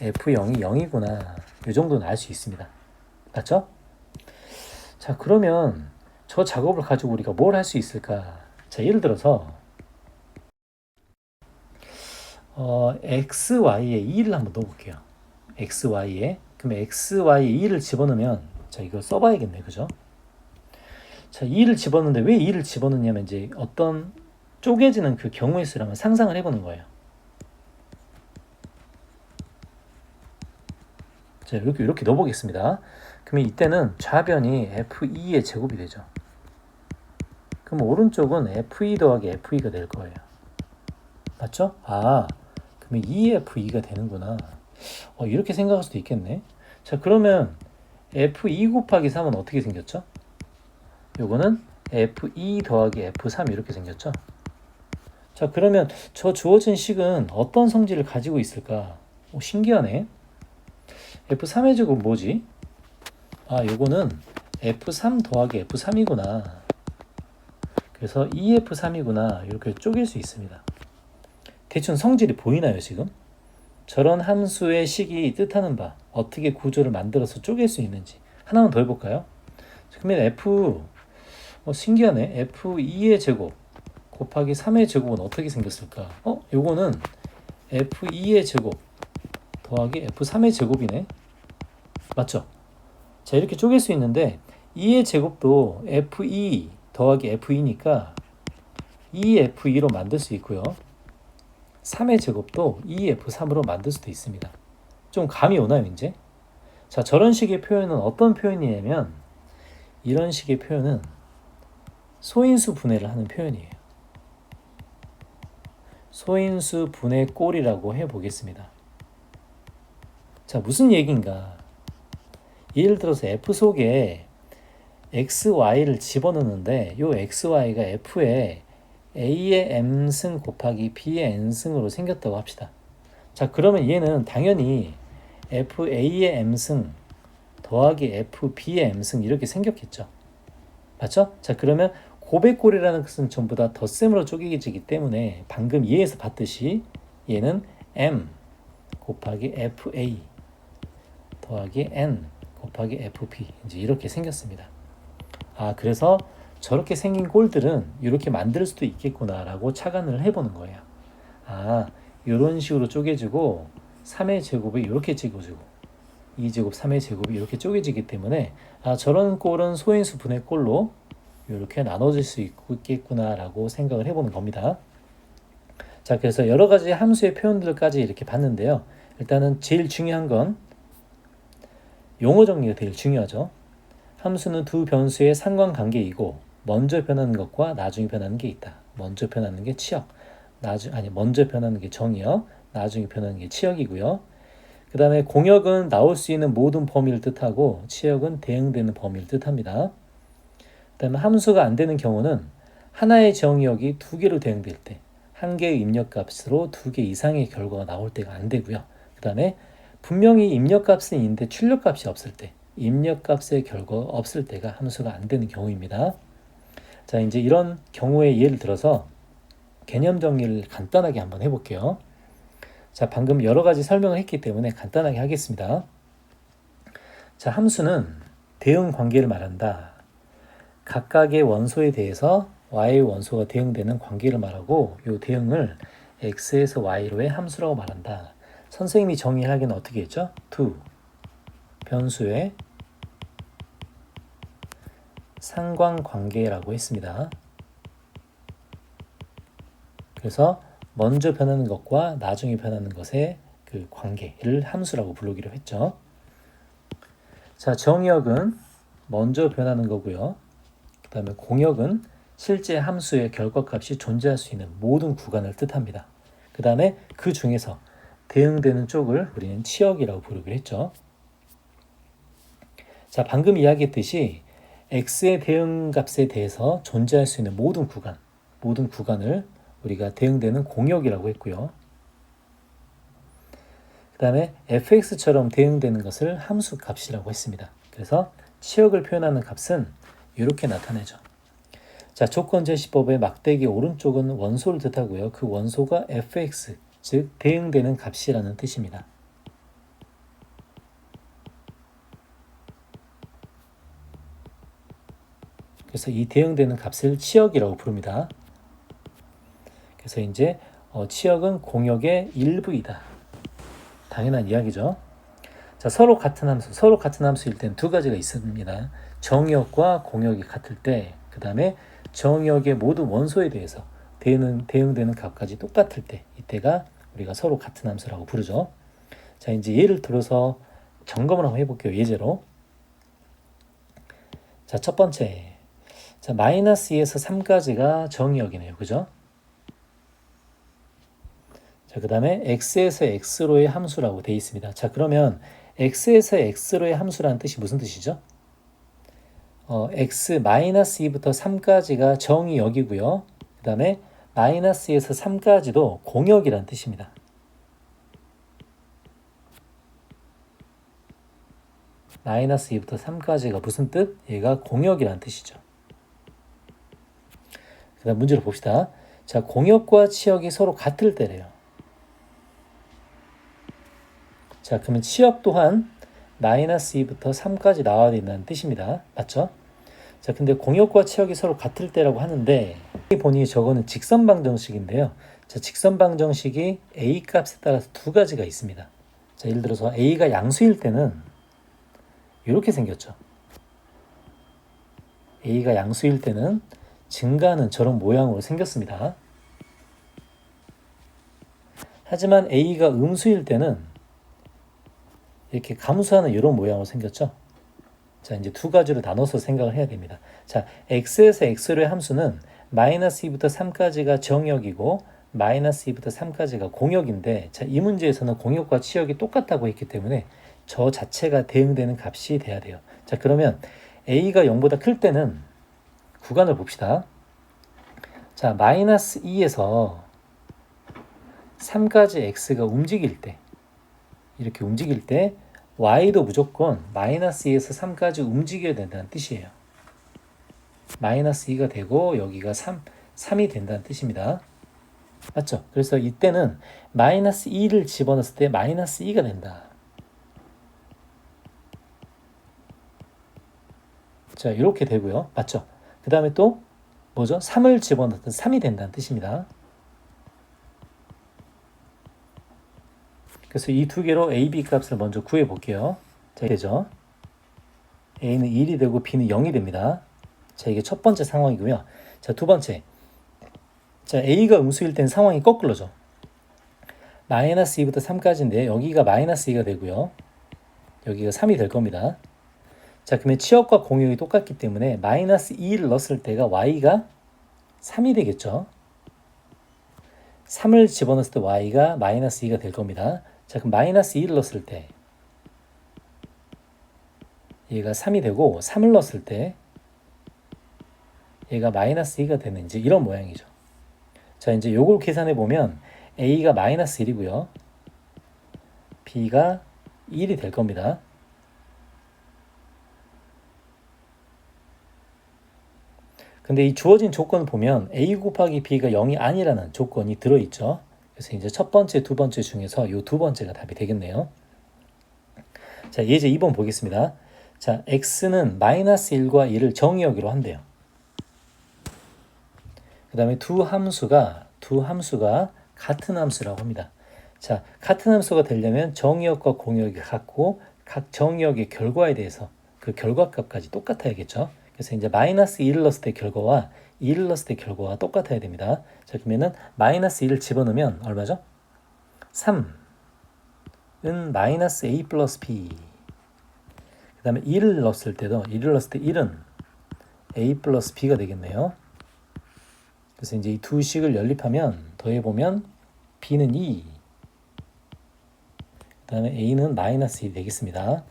[SPEAKER 1] f0이 0이구나. 이 정도는 알 수 있습니다. 맞죠? 자, 그러면 저 작업을 가지고 우리가 뭘 할 수 있을까? 자, 예를 들어서 xy에 2를 한번 넣어볼게요. xy에. 그럼 xy에 2를 집어넣으면 자, 이거 써봐야겠네. 그죠? 자, 2를 집어넣는데 왜 2를 집어넣냐면 이제 어떤 쪼개지는 그 경우의 수를 한번 상상을 해보는 거예요. 자, 이렇게 넣어보겠습니다. 그러면 이때는 좌변이 f2의 제곱이 되죠. 그럼 오른쪽은 f2 더하기 f2가 될 거예요. 맞죠? 그러면 2f2가 되는구나. 이렇게 생각할 수도 있겠네. 자, 그러면 f2 곱하기 3은 어떻게 생겼죠? 요거는 f2 더하기 f3 이렇게 생겼죠? 자, 그러면 저 주어진 식은 어떤 성질을 가지고 있을까? 신기하네. f3의 제곱 뭐지? 요거는 f3 더하기 f3이구나. 그래서 2f3이구나. 이렇게 쪼갤 수 있습니다. 대충 성질이 보이나요, 지금? 저런 함수의 식이 뜻하는 바 어떻게 구조를 만들어서 쪼갤 수 있는지 하나만 더 해볼까요? 그러면 f 신기하네. f2의 제곱 곱하기 3의 제곱은 어떻게 생겼을까? 요거는 f2의 제곱 더하기 f3의 제곱이네. 맞죠? 자, 이렇게 쪼갤 수 있는데 2의 제곱도 f2 더하기 f2니까 2f2로 만들 수 있고요. 3의 제곱도 2f3으로 만들 수도 있습니다. 좀 감이 오나요, 이제? 자, 저런 식의 표현은 어떤 표현이냐면 이런 식의 표현은 소인수 분해를 하는 표현이에요. 소인수 분해 꼴이라고 해보겠습니다. 자, 무슨 얘기인가? 예를 들어서 f 속에 x, y를 집어넣는데 이 x, y가 f에 a의 m승 곱하기 b의 n승으로 생겼다고 합시다. 자, 그러면 얘는 당연히 fa의 m승 더하기 fb의 m승 이렇게 생겼겠죠. 맞죠? 자, 그러면 고백골이라는 것은 전부 다 덧셈으로 쪼개지기 때문에 방금 얘에서 봤듯이 얘는 m 곱하기 fa 더하기 n 곱하기 fp 이제 이렇게 생겼습니다. 그래서 저렇게 생긴 꼴들은 이렇게 만들 수도 있겠구나라고 착안을 해보는 거예요. 이런 식으로 쪼개지고 3의 제곱이 이렇게 쪼개지고 2제곱 3의 제곱이 이렇게 쪼개지기 때문에 저런 꼴은 소인수 분의 꼴로 이렇게 나눠질 수 있겠구나라고 생각을 해보는 겁니다. 자, 그래서 여러 가지 함수의 표현들까지 이렇게 봤는데요. 일단은 제일 중요한 건 용어 정리가 제일 중요하죠. 함수는 두 변수의 상관관계이고 먼저 변하는 것과 나중에 변하는 게 있다. 먼저 변하는 게 치역, 먼저 변하는 게 정의역, 나중에 변하는 게 치역이고요. 그 다음에 공역은 나올 수 있는 모든 범위를 뜻하고 치역은 대응되는 범위를 뜻합니다. 그 다음에 함수가 안 되는 경우는 하나의 정의역이 두 개로 대응될 때 한 개의 입력값으로 두 개 이상의 결과가 나올 때가 안 되고요. 그 다음에 분명히 입력값은 있는데 출력값이 없을 때 입력값의 결과가 없을 때가 함수가 안 되는 경우입니다. 자, 이제 이런 경우의 예를 들어서 개념 정리를 간단하게 한번 해볼게요. 자, 방금 여러 가지 설명을 했기 때문에 간단하게 하겠습니다. 자, 함수는 대응 관계를 말한다. 각각의 원소에 대해서 y의 원소가 대응되는 관계를 말하고 이 대응을 x에서 y로의 함수라고 말한다. 선생님이 정의하기는 어떻게 했죠? 두 변수의 상관관계라고 했습니다. 그래서 먼저 변하는 것과 나중에 변하는 것의 그 관계를 함수라고 부르기로 했죠. 자, 정역은 먼저 변하는 거고요. 그 다음에 공역은 실제 함수의 결과값이 존재할 수 있는 모든 구간을 뜻합니다. 그 다음에 그 중에서 대응되는 쪽을 우리는 치역이라고 부르기로 했죠. 자, 방금 이야기했듯이 x의 대응값에 대해서 존재할 수 있는 모든 구간을 우리가 대응되는 공역이라고 했고요. 그 다음에 fx처럼 대응되는 것을 함수값이라고 했습니다. 그래서 치역을 표현하는 값은 이렇게 나타내죠. 자, 조건제시법의 막대기 오른쪽은 원소를 뜻하고요. 그 원소가 fx, 즉 대응되는 값이라는 뜻입니다. 그래서 이 대응되는 값을 치역이라고 부릅니다. 그래서 이제 치역은 공역의 일부이다. 당연한 이야기죠. 자, 서로 같은 함수일 땐 두 가지가 있습니다. 정역과 공역이 같을 때, 그 다음에 정역의 모든 원소에 대해서 대응되는 값까지 똑같을 때, 이때가 우리가 서로 같은 함수라고 부르죠. 자, 이제 예를 들어서 점검을 한번 해볼게요. 예제로. 자, 첫 번째. 자, -2에서 3까지가 정역이네요. 그죠? 자, 그 다음에 x에서 x로의 함수라고 되어 있습니다. 자, 그러면 x에서 x로의 함수라는 뜻이 무슨 뜻이죠? x -2부터 3까지가 정의역이고요. 그 다음에 -에서 3까지도 공역이라는 뜻입니다. -2부터 3까지가 무슨 뜻? 얘가 공역이라는 뜻이죠. 그 다음 문제를 봅시다. 자, 공역과 치역이 서로 같을 때래요. 자, 그러면 치역 또한 마이너스 2부터 3까지 나와야 된다는 뜻입니다. 맞죠? 자, 근데 공역과 치역이 서로 같을 때라고 하는데 보니 저거는 직선방정식인데요. 자, 직선방정식이 a 값에 따라서 두 가지가 있습니다. 자, 예를 들어서 a가 양수일 때는 이렇게 생겼죠. a가 양수일 때는 증가하는 저런 모양으로 생겼습니다. 하지만 a가 음수일 때는 이렇게 감소하는 이런 모양으로 생겼죠. 자, 이제 두 가지로 나눠서 생각을 해야 됩니다. 자, x에서 x로의 함수는 마이너스 2부터 3까지가 정역이고 마이너스 2부터 3까지가 공역인데, 자, 이 문제에서는 공역과 치역이 똑같다고 했기 때문에 저 자체가 대응되는 값이 돼야 돼요. 자, 그러면 a가 0보다 클 때는 구간을 봅시다. 자, 마이너스 2에서 3까지 x가 움직일 때, 이렇게 움직일 때 y도 무조건 마이너스 2에서 3까지 움직여야 된다는 뜻이에요. 마이너스 2가 되고 여기가 3이 된다는 뜻입니다. 맞죠? 그래서 이때는 마이너스 2를 집어넣었을 때 마이너스 2가 된다. 자, 이렇게 되고요. 맞죠? 그 다음에 또 뭐죠? 3을 집어넣었을 때 3이 된다는 뜻입니다. 그래서 이 두 개로 a, b 값을 먼저 구해 볼게요. 자, 되죠? a는 1이 되고 b는 0이 됩니다. 자, 이게 첫 번째 상황이고요. 자, 두 번째. 자, a가 음수일 땐 상황이 거꾸로죠. 마이너스 2부터 3까지인데 여기가 마이너스 2가 되고요. 여기가 3이 될 겁니다. 자, 그러면 치역과 공역이 똑같기 때문에 마이너스 2를 넣었을 때가 y가 3이 되겠죠. 3을 집어넣었을 때 y가 마이너스 2가 될 겁니다. 자, 그럼 마이너스 2를 넣었을 때 얘가 3이 되고 3을 넣었을 때 얘가 마이너스 2가 되는지 이런 모양이죠. 자, 이제 요걸 계산해 보면 a가 마이너스 1이고요. b가 1이 될 겁니다. 근데 이 주어진 조건을 보면 a 곱하기 b가 0이 아니라는 조건이 들어있죠. 그래서 이제 첫 번째, 두 번째 중에서 이 두 번째가 답이 되겠네요. 자, 예제 2번 보겠습니다. 자, x는 마이너스 1과 1을 정의역으로 한대요. 그 다음에 두 함수가 같은 함수라고 합니다. 자, 같은 함수가 되려면 정의역과 공역이 같고 각 정의역의 결과에 대해서 그 결과값까지 똑같아야겠죠. 그래서 이제 마이너스 2를 넣었을 때 결과와 2를 넣었을 때 결과가 똑같아야 됩니다. 자, 그러면은 마이너스 2를 집어넣으면 얼마죠? 3은 마이너스 a 플러스 b. 그 다음에 2를 넣었을 때 1은 a 플러스 b가 되겠네요. 그래서 이제 이 두 식을 연립하면 더해보면 b는 2. 그 다음에 a는 마이너스 1이 되겠습니다.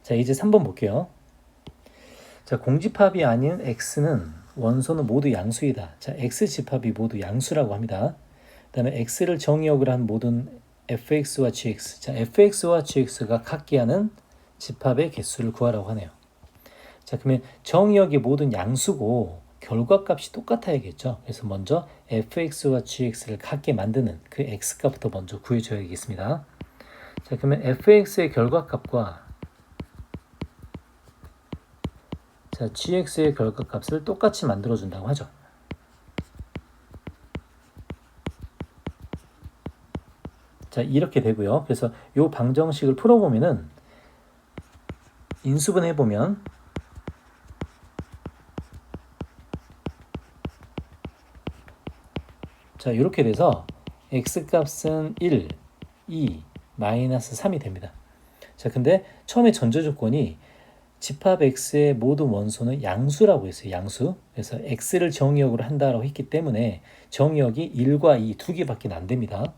[SPEAKER 1] 자, 이제 3번 볼게요. 자, 공집합이 아닌 x는 원소는 모두 양수이다. 자, x 집합이 모두 양수라고 합니다. 그 다음에 x를 정의역으로 한 모든 fx와 gx. 자, fx와 gx가 같게 하는 집합의 개수를 구하라고 하네요. 자, 그러면 정의역이 모든 양수고 결과값이 똑같아야겠죠. 그래서 먼저 fx와 gx를 같게 만드는 그 x값부터 먼저 구해줘야겠습니다. 자, 그러면 fx의 결과값과 자, gx의 결과값을 똑같이 만들어준다고 하죠. 자, 이렇게 되고요. 그래서 이 방정식을 풀어보면은 인수분 해보면 자, 이렇게 돼서 x값은 1, 2, 마이너스 3이 됩니다. 자, 근데 처음에 전제조건이 집합 x의 모든 원소는 양수라고 했어요. 양수. 그래서 x를 정의역으로 한다라고 했기 때문에 정의역이 1과 2 두 개밖에 안 됩니다.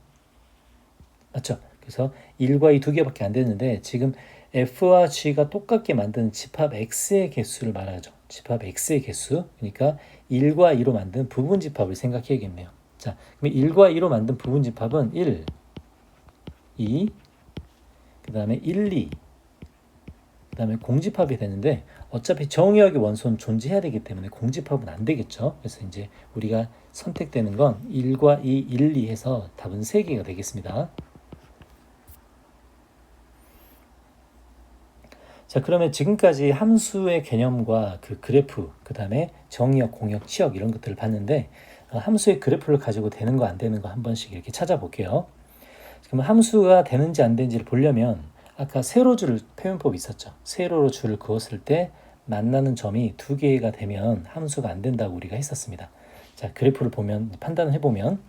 [SPEAKER 1] 맞죠? 그래서 1과 2 두 개밖에 안 되는데 지금 f와 g가 똑같게 만드는 집합 x의 개수를 말하죠. 집합 x의 개수. 그러니까 1과 2로 만든 부분 집합을 생각해야겠네요. 자, 그럼 1과 2로 만든 부분 집합은 1, 2, 그 다음에 1, 2, 그 다음에 공집합이 되는데 어차피 정의역의 원소는 존재해야 되기 때문에 공집합은 안 되겠죠. 그래서 이제 우리가 선택되는 건 1과 2, 1, 2 해서 답은 3개가 되겠습니다. 자, 그러면 지금까지 함수의 개념과 그 그래프, 그 다음에 정의역, 공역, 치역 이런 것들을 봤는데 함수의 그래프를 가지고 되는 거 안 되는 거 한 번씩 이렇게 찾아볼게요. 그러면 함수가 되는지 안 되는지를 보려면 아까 세로줄 표현법이 있었죠. 세로로 줄을 그었을 때 만나는 점이 두 개가 되면 함수가 안 된다고 우리가 했었습니다. 자, 그래프를 보면 판단을 해보면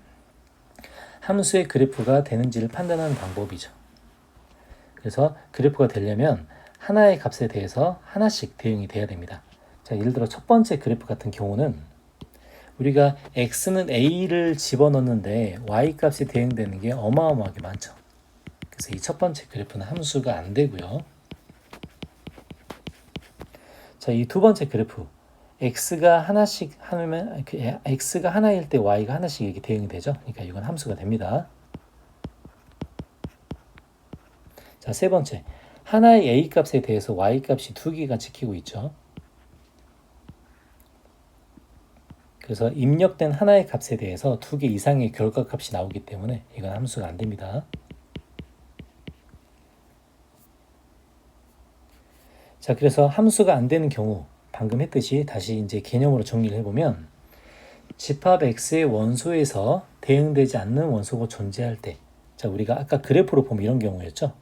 [SPEAKER 1] 함수의 그래프가 되는지를 판단하는 방법이죠. 그래서 그래프가 되려면 하나의 값에 대해서 하나씩 대응이 돼야 됩니다. 자, 예를 들어 첫 번째 그래프 같은 경우는 우리가 x는 a를 집어넣는데 y 값이 대응되는 게 어마어마하게 많죠. 그래서 이 첫 번째 그래프는 함수가 안 되고요. 자, 이 두 번째 그래프 x가 하나씩 하면 x가 하나일 때 y가 하나씩 이렇게 대응이 되죠. 그러니까 이건 함수가 됩니다. 자, 세 번째 하나의 a 값에 대해서 y 값이 두 개가 지키고 있죠. 그래서 입력된 하나의 값에 대해서 두 개 이상의 결과값이 나오기 때문에 이건 함수가 안 됩니다. 자, 그래서 함수가 안 되는 경우 방금 했듯이 다시 이제 개념으로 정리를 해보면 집합 x의 원소에서 대응되지 않는 원소가 존재할 때, 자, 우리가 아까 그래프로 보면 이런 경우였죠.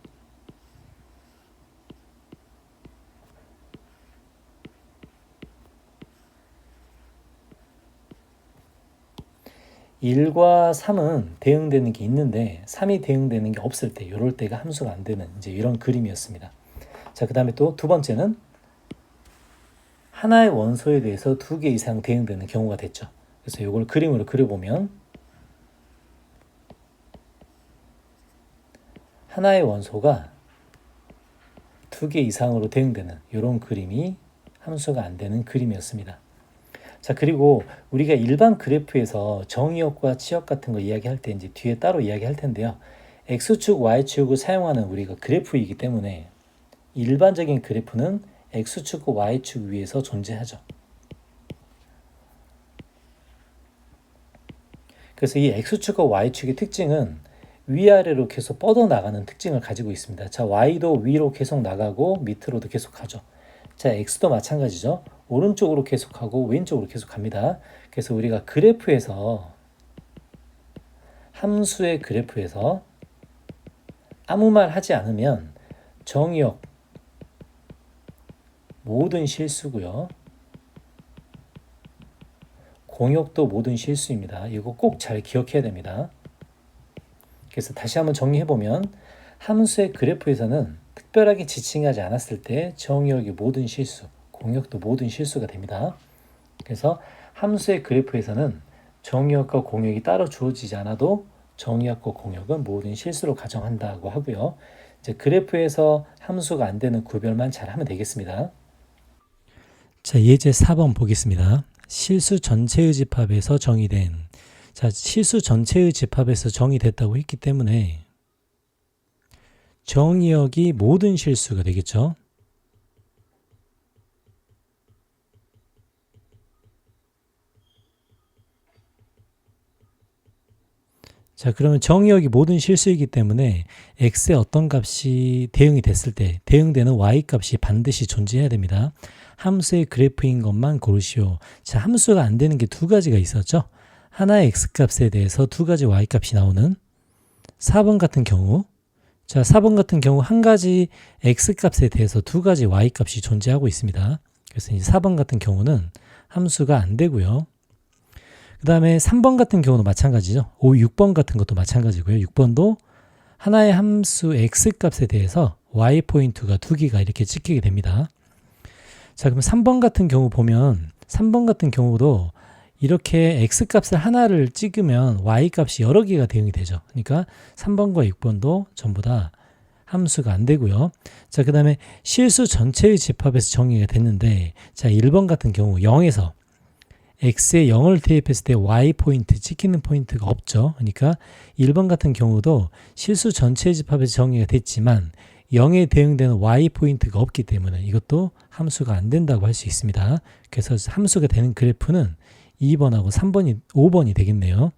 [SPEAKER 1] (1과 3은) 대응되는 게 있는데 3이 대응되는 게 없을 때, 이럴 때가 함수가 안 되는 이제 이런 그림이었습니다. 자, 그 다음에 또 두 번째는 하나의 원소에 대해서 두 개 이상 대응되는 경우가 됐죠. 그래서 이걸 그림으로 그려보면 하나의 원소가 두 개 이상으로 대응되는 이런 그림이 함수가 안 되는 그림이었습니다. 자, 그리고 우리가 일반 그래프에서 정의역과 치역 같은 거 이야기할 때 이제 뒤에 따로 이야기할 텐데요. x축, y축을 사용하는 우리가 그래프이기 때문에 일반적인 그래프는 x축과 y축 위에서 존재하죠. 그래서 이 x축과 y축의 특징은 위아래로 계속 뻗어나가는 특징을 가지고 있습니다. 자, y도 위로 계속 나가고 밑으로도 계속 가죠. 자, x도 마찬가지죠. 오른쪽으로 계속 가고 왼쪽으로 계속 갑니다. 그래서 우리가 그래프에서 함수의 그래프에서 아무 말 하지 않으면 정의역 모든 실수고요. 공역도 모든 실수입니다. 이거 꼭 잘 기억해야 됩니다. 그래서 다시 한번 정리해보면 함수의 그래프에서는 특별하게 지칭하지 않았을 때 정의역이 모든 실수, 공역도 모든 실수가 됩니다. 그래서 함수의 그래프에서는 정의역과 공역이 따로 주어지지 않아도 정의역과 공역은 모든 실수로 가정한다고 하고요. 이제 그래프에서 함수가 안 되는 구별만 잘 하면 되겠습니다. 자, 예제 4번 보겠습니다. 실수 전체의 집합에서 정의된, 자, 실수 전체의 집합에서 정의됐다고 했기 때문에 정의역이 모든 실수가 되겠죠. 자, 그러면 정의역이 모든 실수이기 때문에 x의 어떤 값이 대응이 됐을 때 대응되는 y 값이 반드시 존재해야 됩니다. 함수의 그래프인 것만 고르시오. 자, 함수가 안 되는 게 두 가지가 있었죠. 하나의 x값에 대해서 두 가지 y값이 나오는 4번 같은 경우, 자, 4번 같은 경우 한 가지 x값에 대해서 두 가지 y값이 존재하고 있습니다. 그래서 이제 4번 같은 경우는 함수가 안 되고요. 그 다음에 3번 같은 경우도 마찬가지죠. 6번 같은 것도 마찬가지고요. 6번도 하나의 함수 x값에 대해서 y 포인트가 두 개가 이렇게 찍히게 됩니다. 자, 그럼 3번 같은 경우 보면 3번 같은 경우도 이렇게 x값을 하나를 찍으면 y값이 여러 개가 대응이 되죠. 그러니까 3번과 6번도 전부 다 함수가 안 되고요. 자, 그 다음에 실수 전체의 집합에서 정의가 됐는데, 자, 1번 같은 경우 0에서 x에 0을 대입했을 때 y 포인트, 찍히는 포인트가 없죠. 그러니까 1번 같은 경우도 실수 전체의 집합에서 정의가 됐지만 0에 대응되는 y 포인트가 없기 때문에 이것도 함수가 안 된다고 할 수 있습니다. 그래서 함수가 되는 그래프는 2번하고 3번이, 5번이 되겠네요.